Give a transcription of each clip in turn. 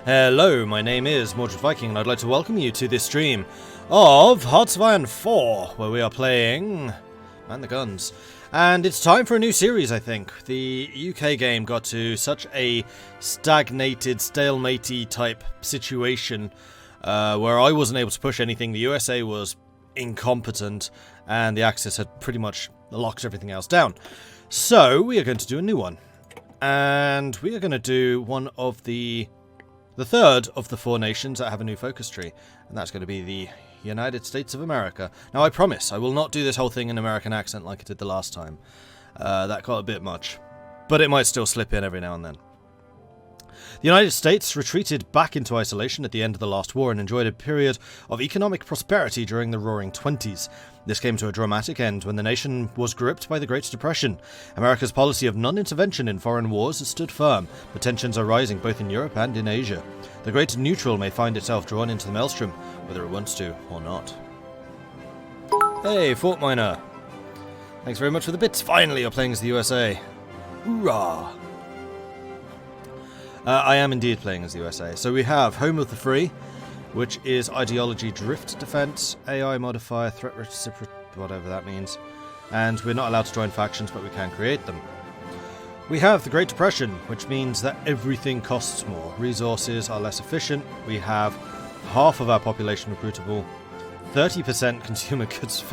Hello, my name is Mordred Viking, and I'd like to welcome you to this stream of Hearts of Iron 4, where we are playing Man the Guns. And it's time for a new series, I think. The UK game got to such a stagnated, stalematey type situation where I wasn't able to push anything. The USA was incompetent, and the Axis had pretty much locked everything else down. So we are going to do a new one. And we are going to do one of the third of the four nations that have a new focus tree, and that's going to be the United States of America. Now, I promise I will not do this whole thing in American accent like I did the last time. That got a bit much, but it might still slip in every now and then. The United States retreated back into isolation at the end of the last war and enjoyed a period of economic prosperity during the Roaring Twenties. This came to a dramatic end when the nation was gripped by the Great Depression. America's policy of non-intervention in foreign wars has stood firm, but tensions are rising both in Europe and in Asia. The Great Neutral may find itself drawn into the maelstrom, whether it wants to or not. Hey, Fort Miner! Thanks very much for the bits. Finally, you're playing as the USA. Hoorah! I am indeed playing as the USA. So we have Home of the Free, which is ideology drift defense, AI modifier, threat reciprocity, whatever that means. And we're not allowed to join factions, but we can create them. We have the Great Depression, which means that everything costs more. Resources are less efficient. We have half of our population recruitable. 30% consumer goods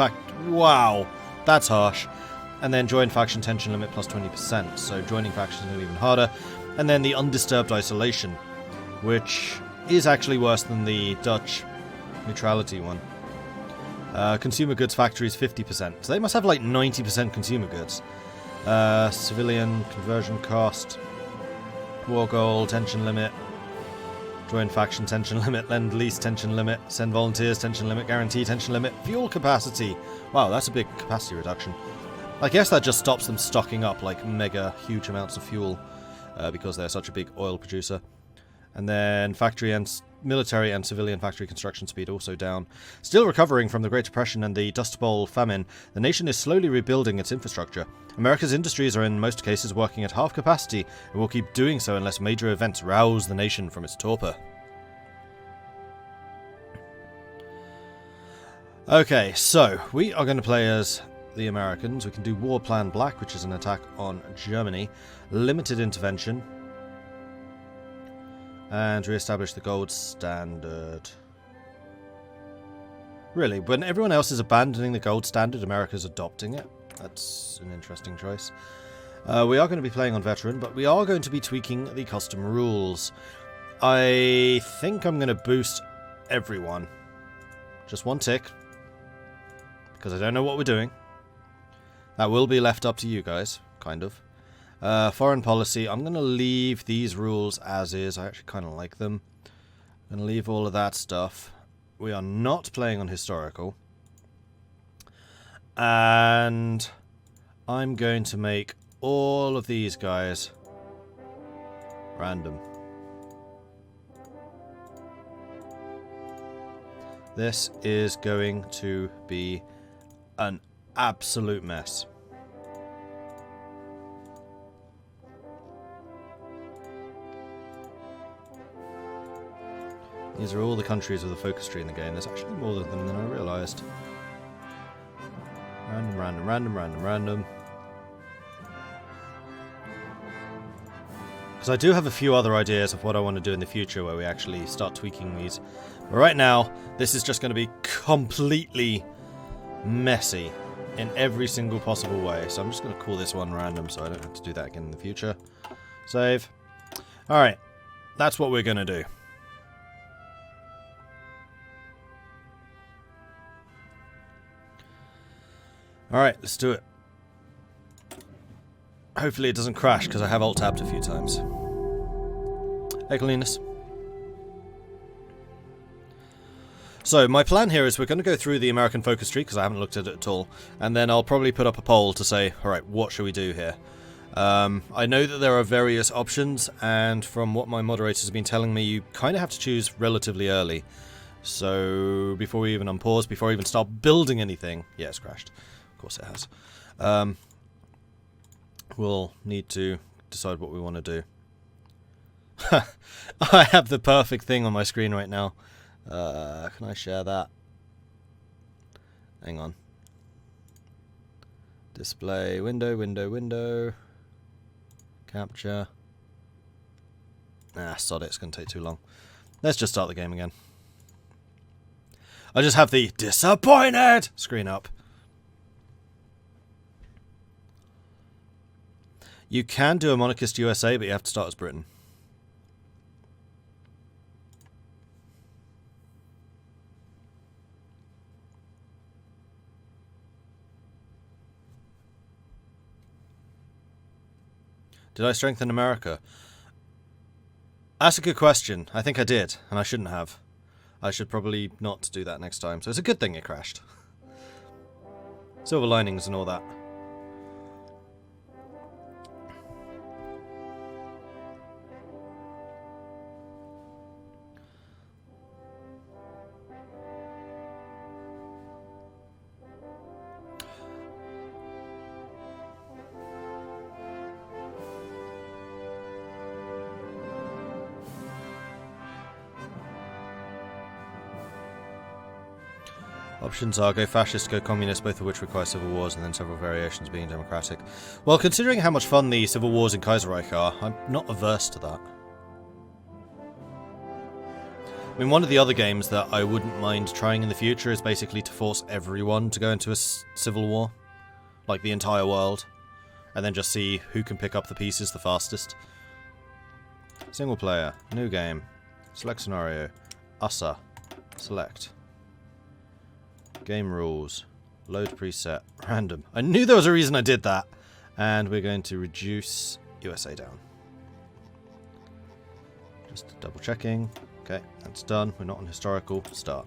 wow, that's harsh. And then join faction tension limit plus 20%. So joining factions is even harder. And then the undisturbed isolation, which is actually worse than the Dutch neutrality one. Consumer goods factories 50%. So they must have like 90% consumer goods. Civilian conversion cost, war goal, tension limit, join faction tension limit, lend lease tension limit, send volunteers tension limit, guarantee tension limit, fuel capacity. Wow, that's a big capacity reduction. I guess that just stops them stocking up like mega huge amounts of fuel. Because they're such a big oil producer. And then factory and military and civilian factory construction speed also down. Still recovering from the Great Depression and the Dust Bowl famine, the nation is slowly rebuilding its infrastructure. America's industries are in most cases working at half capacity and will keep doing so unless major events rouse the nation from its torpor. Okay, so we are going to play as the Americans. We can do War Plan Black, which is an attack on Germany. Limited intervention. And re-establish the gold standard. Really, when everyone else is abandoning the gold standard, America's adopting it. That's an interesting choice. We are going to be playing on veteran, but we are going to be tweaking the custom rules. I think I'm going to boost everyone. Just one tick. Because I don't know what we're doing. That will be left up to you guys, kind of. Foreign policy, I'm going to leave these rules as is. I actually kind of like them. I'm going to leave all of that stuff. We are not playing on historical. And I'm going to make all of these guys random. This is going to be an absolute mess. These are all the countries with a focus tree in the game. There's actually more of them than I realised. Random, random, random, random, random. Because I do have a few other ideas of what I want to do in the future where we actually start tweaking these. But right now, this is just going to be completely messy in every single possible way. So I'm just going to call this one random so I don't have to do that again in the future. Save. Alright, that's what we're going to do. Alright, let's do it. Hopefully it doesn't crash because I have alt-tabbed a few times. Hey, Colinus. So, my plan here is we're going to go through the American focus tree because I haven't looked at it at all. And then I'll probably put up a poll to say, alright, what should we do here? I know that there are various options, and from what my moderators have been telling me, you kind of have to choose relatively early. So, before we even unpause, before we even start building anything... Yeah, it's crashed. Of course it has. We'll need to decide what we want to do. I have the perfect thing on my screen right now. Can I share that? Hang on. Display, window. Capture. Sod it, it's going to take too long. Let's just start the game again. I just have the disappointed screen up. You can do a monarchist USA, but you have to start as Britain. Did I strengthen America? That's a good question. I think I did, and I shouldn't have. I should probably not do that next time. So it's a good thing it crashed. Silver linings and all that. Options are go fascist, go communist, both of which require civil wars, and then several variations being democratic. Well, considering how much fun the civil wars in Kaiserreich are, I'm not averse to that. I mean, one of the other games that I wouldn't mind trying in the future is basically to force everyone to go into a civil war. Like the entire world. And then just see who can pick up the pieces the fastest. Single player, new game, select scenario, USA, select. Game rules, load preset, random. I knew there was a reason I did that. And we're going to reduce USA down. Just double checking. Okay, that's done. We're not on historical. Start.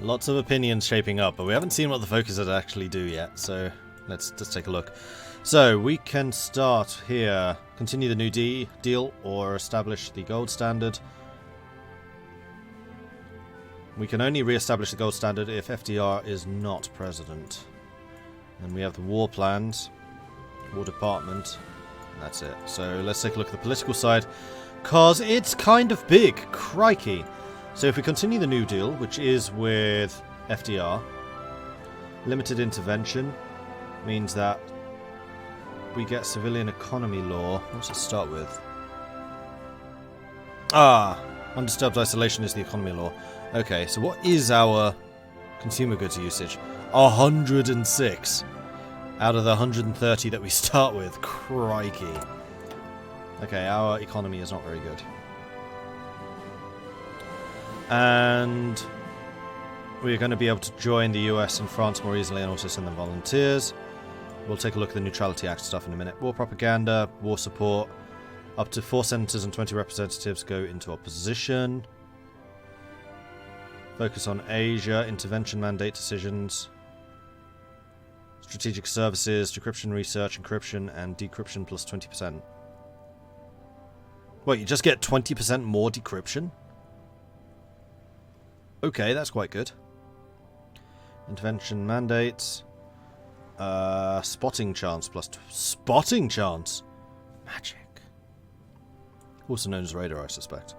Lots of opinions shaping up, but we haven't seen what the focusers actually do yet, so let's just take a look. So, we can start here. Continue the new deal, or establish the gold standard. We can only re-establish the gold standard if FDR is not president. And we have the war plans, war department, and that's it. So let's take a look at the political side, cause it's kind of big, crikey. So if we continue the New Deal, which is with FDR, limited intervention means that we get civilian economy law. What's it start with? Undisturbed isolation is the economy law. Okay, so what is our consumer goods usage? 106 out of the 130 that we start with. Crikey. Okay, our economy is not very good. And we're going to be able to join the US and France more easily and also send them volunteers. We'll take a look at the Neutrality Act stuff in a minute. War propaganda, war support. Up to 4 senators and 20 representatives go into opposition. Focus on Asia, intervention mandate decisions. Strategic services, decryption research, encryption, and decryption plus 20%. Wait, you just get 20% more decryption? Okay, that's quite good. Intervention mandates. Spotting chance plus... Spotting chance? Magic. Also known as radar, I suspect.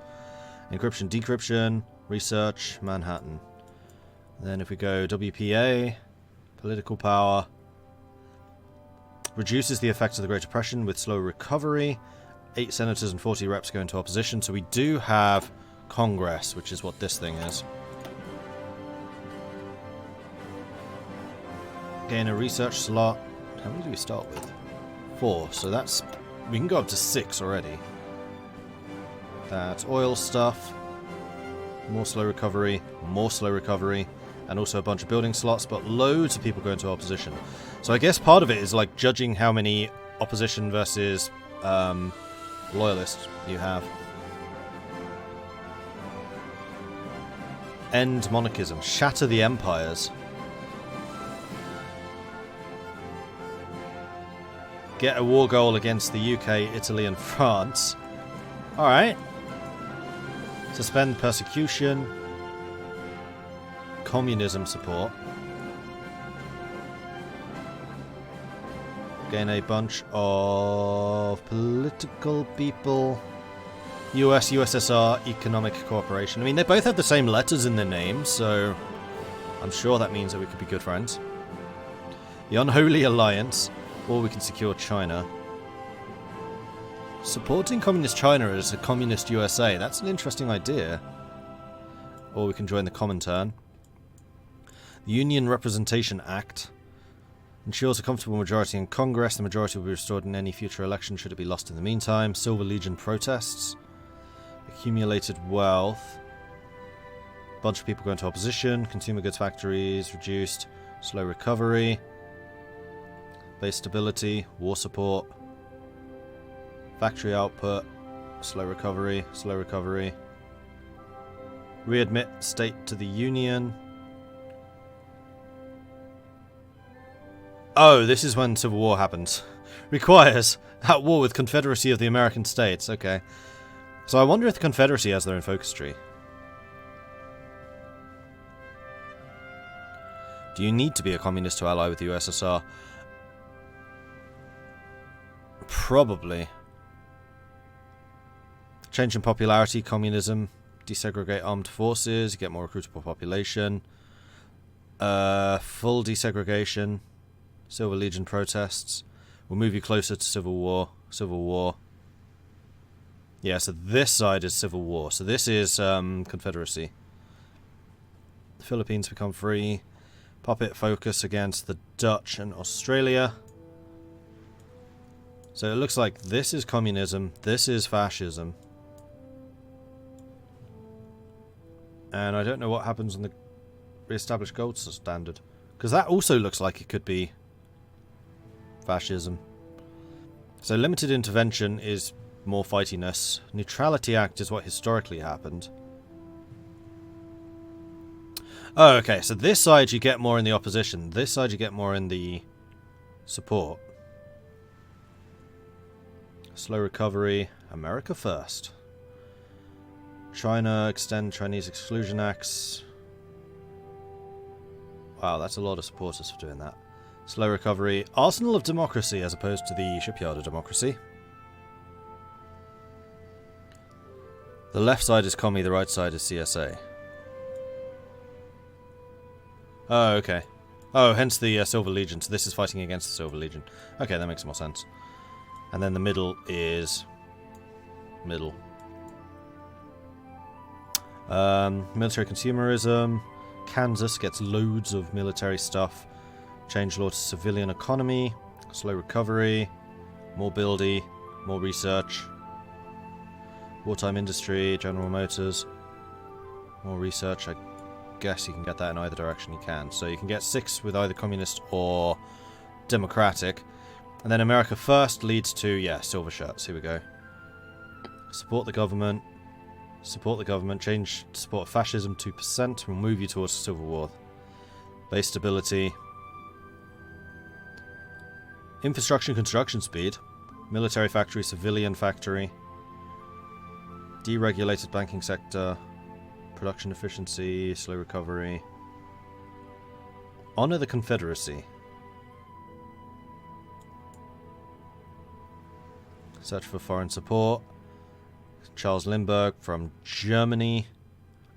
Encryption, decryption, research, Manhattan. Then if we go WPA, political power. Reduces the effects of the Great Depression with slow recovery. 8 senators and 40 reps go into opposition. So we do have Congress, which is what this thing is. Gain a research slot. How many do we start with? 4. So that's... we can go up to 6 already. That's oil stuff. More slow recovery. More slow recovery. And also a bunch of building slots. But loads of people go into opposition. So I guess part of it is like judging how many opposition versus loyalists you have. End monarchism. Shatter the empires. Get a war goal against the UK, Italy, and France. Alright. Suspend persecution. communism support. Gain a bunch of political people. US, USSR, economic cooperation. I mean, they both have the same letters in their names, so I'm sure that means that we could be good friends. The Unholy Alliance, or we can secure China. Supporting Communist China as a Communist USA, that's an interesting idea. Or we can join the Comintern. The Union Representation Act ensures a comfortable majority in Congress. The majority will be restored in any future election should it be lost in the meantime. Silver Legion protests. Accumulated wealth. Bunch of people go into opposition. Consumer goods factories reduced. Slow recovery. Base stability. War support. Factory output. Slow recovery. Slow recovery. Readmit state to the Union. Oh, this is when Civil War happens. Requires at war with Confederacy of the American States. Okay. So I wonder if the Confederacy has their own focus tree. Do you need to be a communist to ally with the USSR? Probably. Change in popularity, communism, desegregate armed forces, get more recruitable population. Full desegregation, Silver Legion protests. We'll move you closer to Civil War. Civil War. Yeah, so this side is Civil War. So this is Confederacy. The Philippines become free. Puppet focus against the Dutch and Australia. So it looks like this is communism, this is fascism. And I don't know what happens when the re-established gold standard. Because that also looks like it could be fascism. So limited intervention is more fightiness. Neutrality Act is what historically happened. Oh, okay. So this side you get more in the opposition. This side you get more in the support. Slow recovery. America first. China, extend Chinese exclusion acts. Wow, that's a lot of supporters for doing that. Slow recovery. Arsenal of democracy as opposed to the shipyard of democracy. The left side is commie, the right side is CSA. Oh, okay. Oh, hence the Silver Legion. So this is fighting against the Silver Legion. Okay, that makes more sense. And then the middle is... middle. Military consumerism. Kansas gets loads of military stuff. Change law to civilian economy. Slow recovery. More buildy. More research. Wartime industry. General Motors. More research. I guess you can get that in either direction you can. So you can get 6 with either communist or democratic. And then America first leads to, yeah, silver shirts. Here we go. Support the government. Support the government. Change support fascism 2%. We'll move you towards Civil War. Base stability. Infrastructure and construction speed. Military factory, civilian factory. Deregulated banking sector. Production efficiency. Slow recovery. Honor the Confederacy. Search for foreign support. Charles Lindbergh from Germany.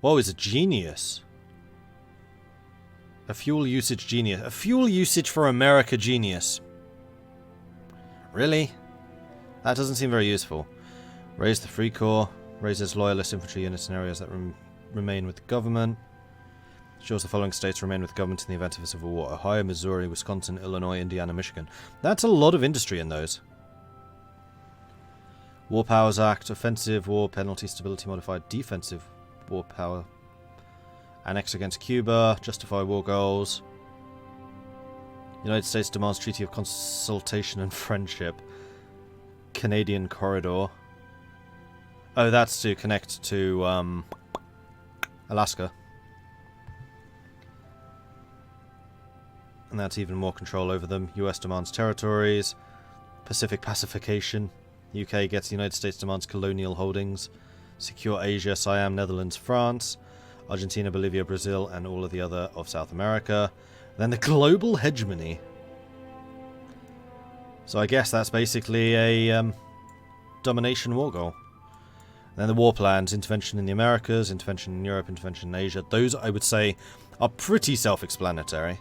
Whoa, he's a genius. A fuel usage genius. A fuel usage for America genius. Really? That doesn't seem very useful. Raise the Free Corps. Raises loyalist infantry units in areas that remain with the government. Ensures the following states remain with the government in the event of a civil war. Ohio, Missouri, Wisconsin, Illinois, Indiana, Michigan. That's a lot of industry in those. War Powers Act, offensive war penalty, stability modified, defensive war power. Annex against Cuba, justify war goals. United States demands treaty of consultation and friendship. Canadian corridor. Oh, that's to connect to Alaska. And that's even more control over them. US demands territories. Pacific pacification. UK gets the United States demands colonial holdings. Secure Asia, Siam, Netherlands, France. Argentina, Bolivia, Brazil, and all of the other of South America. Then the global hegemony. So I guess that's basically a domination war goal. Then the war plans, intervention in the Americas, intervention in Europe, intervention in Asia. Those, I would say, are pretty self-explanatory.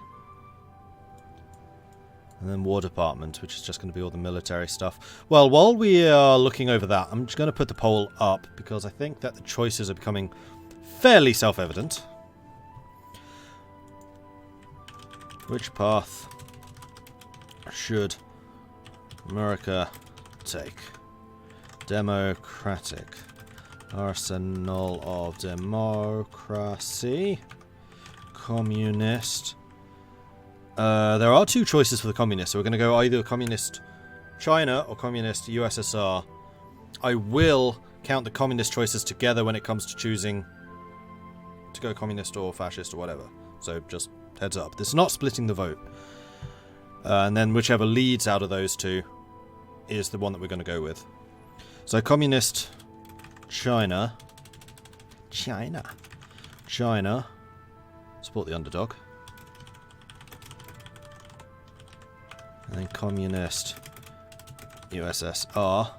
And then War Department, which is just going to be all the military stuff. Well, while we are looking over that, I'm just going to put the poll up, because I think that the choices are becoming fairly self-evident. Which path should America take? Democratic. Arsenal of democracy. Communist. There are two choices for the communists, so we're going to go either communist China or communist USSR. I will count the communist choices together when it comes to choosing to go communist or fascist or whatever. So just heads up. This is not splitting the vote. And then whichever leads out of those two is the one that we're going to go with. So communist China. China. Support the underdog. And then communist USSR.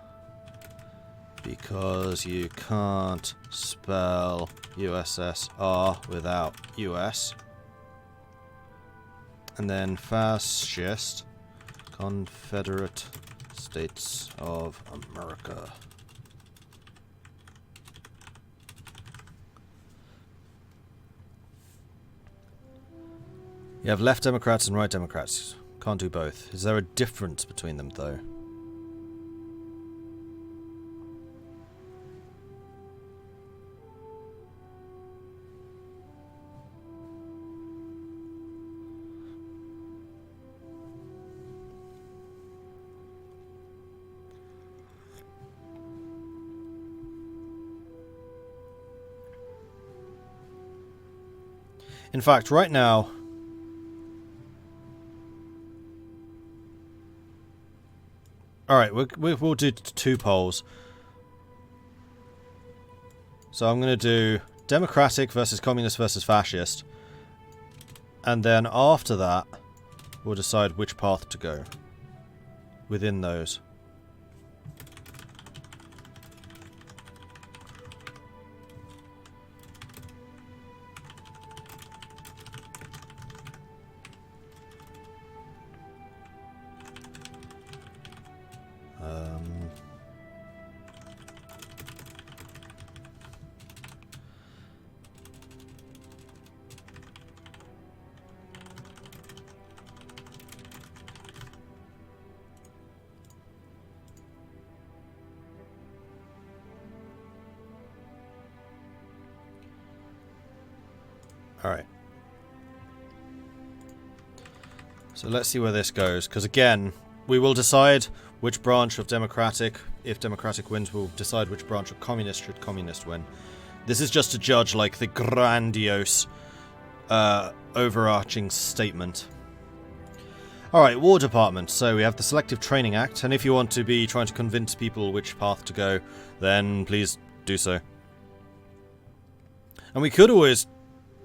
Because you can't spell USSR without US. And then fascist. Confederate States of America. You have left Democrats and right Democrats. Can't do both. Is there a difference between them, though? In fact, right now... Alright, we'll do two polls. So I'm going to do Democratic versus Communist versus Fascist. And then after that, we'll decide which path to go within those. Alright. So let's see where this goes, because again, we will decide which branch of Democratic, if Democratic wins, we'll decide which branch of Communist should Communist win. This is just to judge, like, the grandiose, overarching statement. Alright, War Department. So we have the Selective Training Act, and if you want to be trying to convince people which path to go, then please do so. And we could always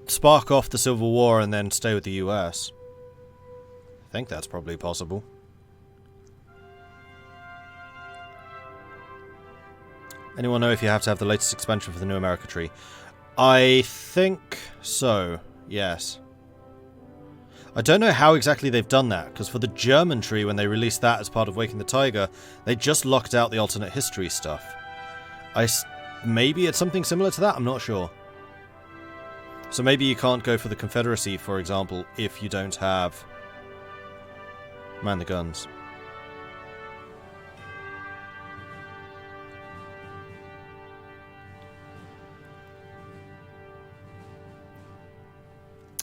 spark off the Civil War and then stay with the US. I think that's probably possible. Anyone know if you have to have the latest expansion for the New America tree? I think so, yes. I don't know how exactly they've done that, because for the German tree, when they released that as part of Waking the Tiger, they just locked out the alternate history stuff. Maybe it's something similar to that, I'm not sure. So maybe you can't go for the Confederacy, for example, if you don't have Man the Guns.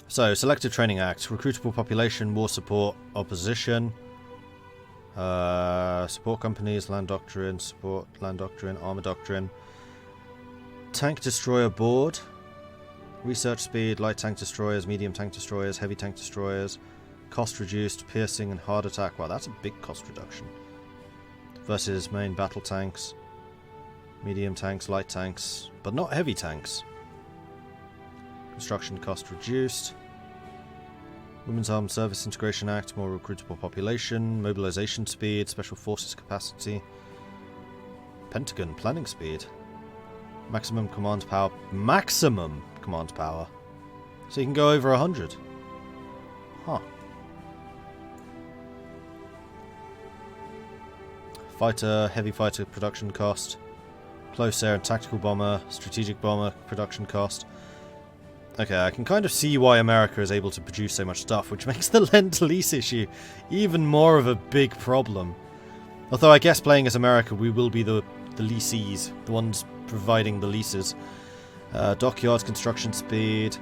So, Selective Training Act, recruitable population, war support, opposition, support companies, land doctrine, support land doctrine, armor doctrine, tank destroyer board, research speed, light tank destroyers, medium tank destroyers, heavy tank destroyers, cost reduced, piercing and hard attack. Wow, that's a big cost reduction. Versus main battle tanks, medium tanks, light tanks, but not heavy tanks. Construction cost reduced. Women's Armed Service Integration Act, more recruitable population, mobilization speed, special forces capacity. Pentagon planning speed. Maximum command power. Maximum command power. So you can go over 100. Huh. Fighter, heavy fighter production cost. Close air and tactical bomber, strategic bomber production cost. Okay, I can kind of see why America is able to produce so much stuff, which makes the Lend-Lease issue even more of a big problem. Although I guess playing as America, we will be the leasees, the ones providing the leases. Dockyards construction speed.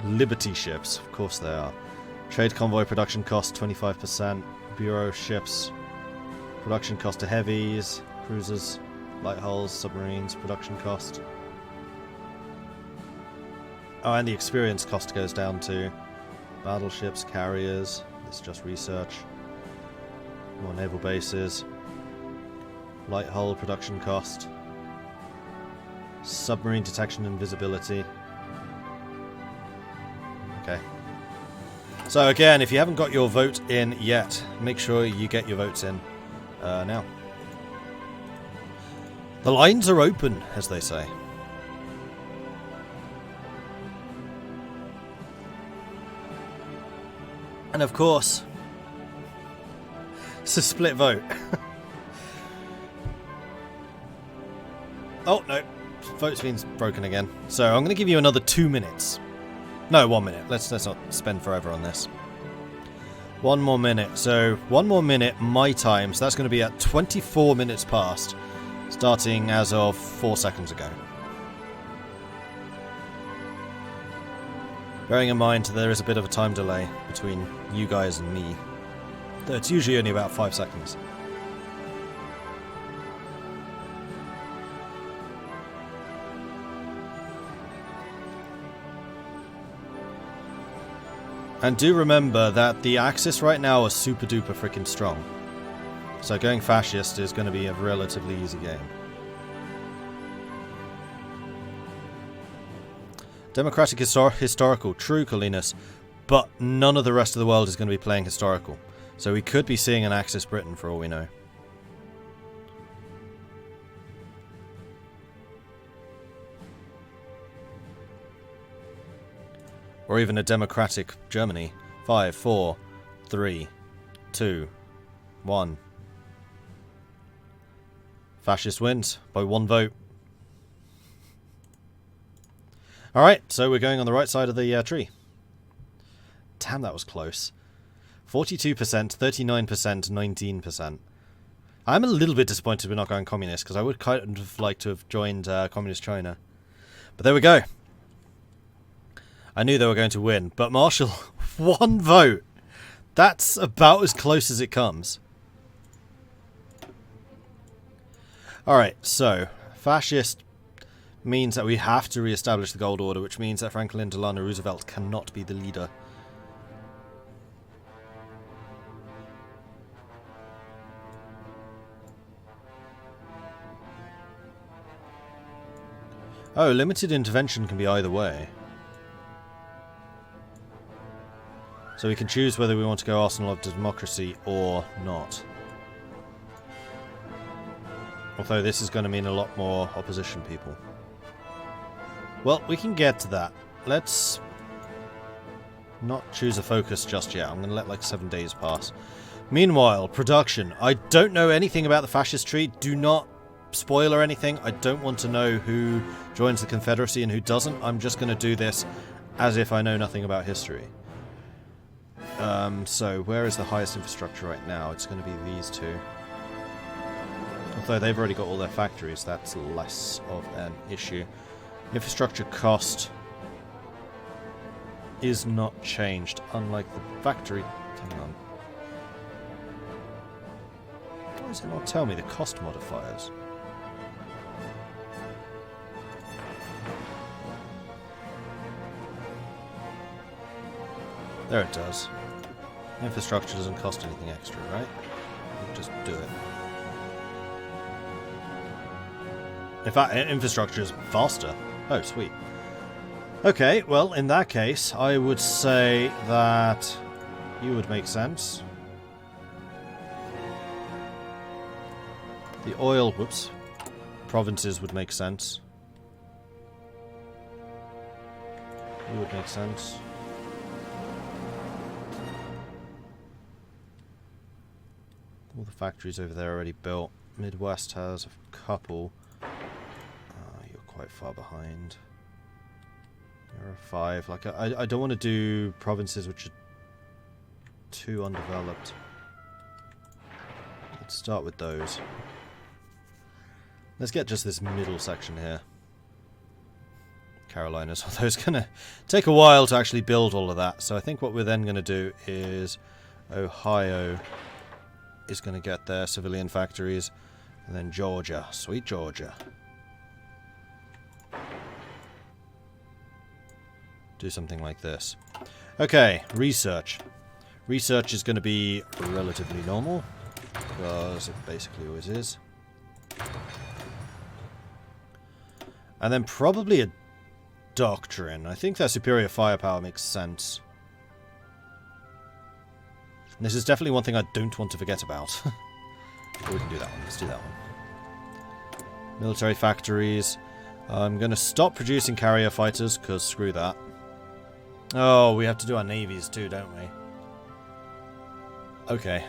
Liberty ships, of course they are. Trade convoy production cost 25%. Bureau ships. Production cost to heavies, cruisers, light hulls, submarines, production cost. Oh, and the experience cost goes down too. Battleships, carriers, this is just research. More naval bases. Light hull production cost. Submarine detection and visibility. Okay. So again, if you haven't got your vote in yet, make sure you get your votes in now. The lines are open, as they say. And of course, it's a split vote. Oh, no. Vote's been broken again. So I'm going to give you another 2 minutes. No, 1 minute. Let's not spend forever on this. 1 more minute. So 1 more minute, my time. So that's going to be at 24 minutes past, starting as of 4 seconds ago. Bearing in mind there is a bit of a time delay between you guys and me. Though it's usually only about 5 seconds. And do remember that the Axis right now are super duper freaking strong. So going fascist is going to be a relatively easy game. Democratic historical, true, Colinus, but none of the rest of the world is going to be playing historical. So we could be seeing an Axis Britain for all we know. Or even a democratic Germany. 5, 4, 3, 2, 1. Fascist wins by 1 vote. Alright, so we're going on the right side of the tree. Damn, that was close. 42%, 39%, 19%. I'm a little bit disappointed we're not going communist, because I would kind of like to have joined communist China. But there we go. I knew they were going to win, but Marshall, 1 vote. That's about as close as it comes. Alright, so, fascist means that we have to re-establish the gold order, which means that Franklin Delano Roosevelt cannot be the leader. Oh, limited intervention can be either way. So we can choose whether we want to go Arsenal of Democracy or not. Although this is going to mean a lot more opposition people. Well, we can get to that. Let's not choose a focus just yet. I'm going to let like 7 days pass. Meanwhile, production. I don't know anything about the fascist tree. Do not spoil or anything. I don't want to know who joins the Confederacy and who doesn't. I'm just going to do this as if I know nothing about history. So where is the highest infrastructure right now? It's going to be these two. Although they've already got all their factories, that's less of an issue. Infrastructure cost is not changed, unlike the factory. Hang on. Why does it not tell me the cost modifiers? There it does. Infrastructure doesn't cost anything extra, right? You just do it. In fact, infrastructure is faster. Oh, sweet. Okay, well, in that case, I would say that you would make sense. The oil, whoops, provinces would make sense. You would make sense. All the factories over there are already built. Midwest has a couple. You're quite far behind. You're a 5. Like, I don't want to do provinces which are too undeveloped. Let's start with those. Let's get just this middle section here. Carolinas, although it's going to take a while to actually build all of that. So I think what we're then going to do is Ohio is going to get their civilian factories. And then Georgia. Sweet Georgia. Do something like this. Okay, research. Research is going to be relatively normal, because it basically always is. And then probably a doctrine. I think their superior firepower makes sense. This is definitely one thing I don't want to forget about. We can do that one. Let's do that one. Military factories. I'm going to stop producing carrier fighters, because screw that. Oh, we have to do our navies too, don't we? Okay.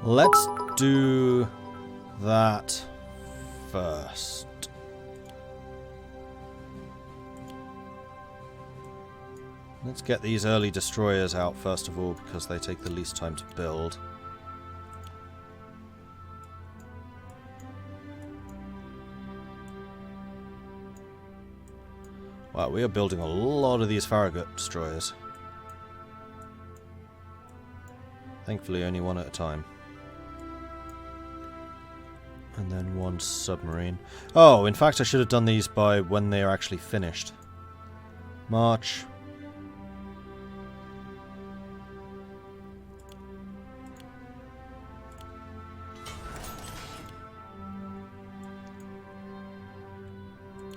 Let's do that first. Let's get these early destroyers out first of all, because they take the least time to build. Wow, we are building a lot of these Farragut destroyers. Thankfully, only one at a time. And then one submarine. Oh, in fact, I should have done these by when they are actually finished. March.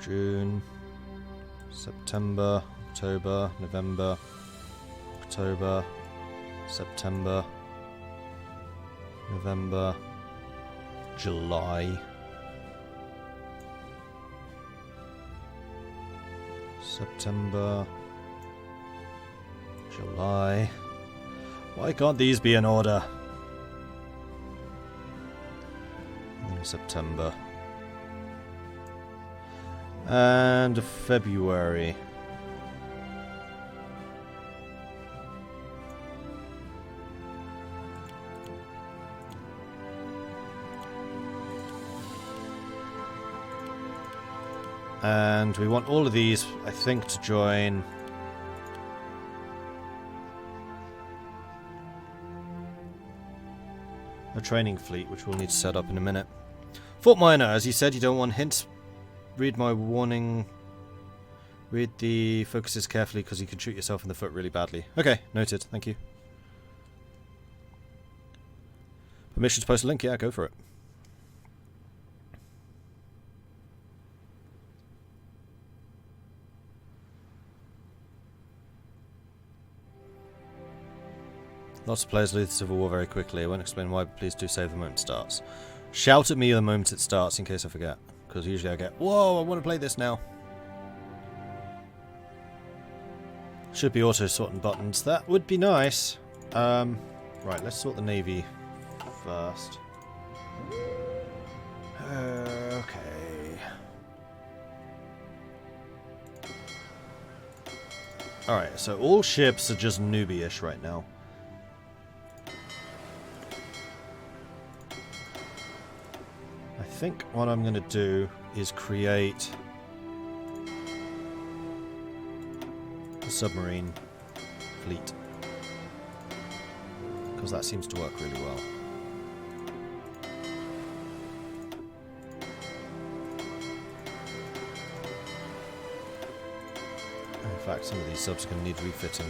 June. September, October, November, October, September, November, July, September, July. Why can't these be in order? And then September. And February. And we want all of these, I think, to join a training fleet, which we'll need to set up in a minute. Fort Minor, as you said, you don't want hints. Read my warning. Read the focuses carefully, because you can shoot yourself in the foot really badly. Okay, noted. Thank you. Permission to post a link? Yeah, go for it. Lots of players leave the Civil War very quickly. I won't explain why, but please do save the moment it starts. Shout at me the moment it starts in case I forget. Because usually I get, whoa, I want to play this now. Should be auto-sorting buttons. That would be nice. Right, let's sort the Navy first. Okay. Alright, so all ships are just newbie-ish right now. I think what I'm going to do is create a submarine fleet, because that seems to work really well. In fact, some of these subs are going to need refitting.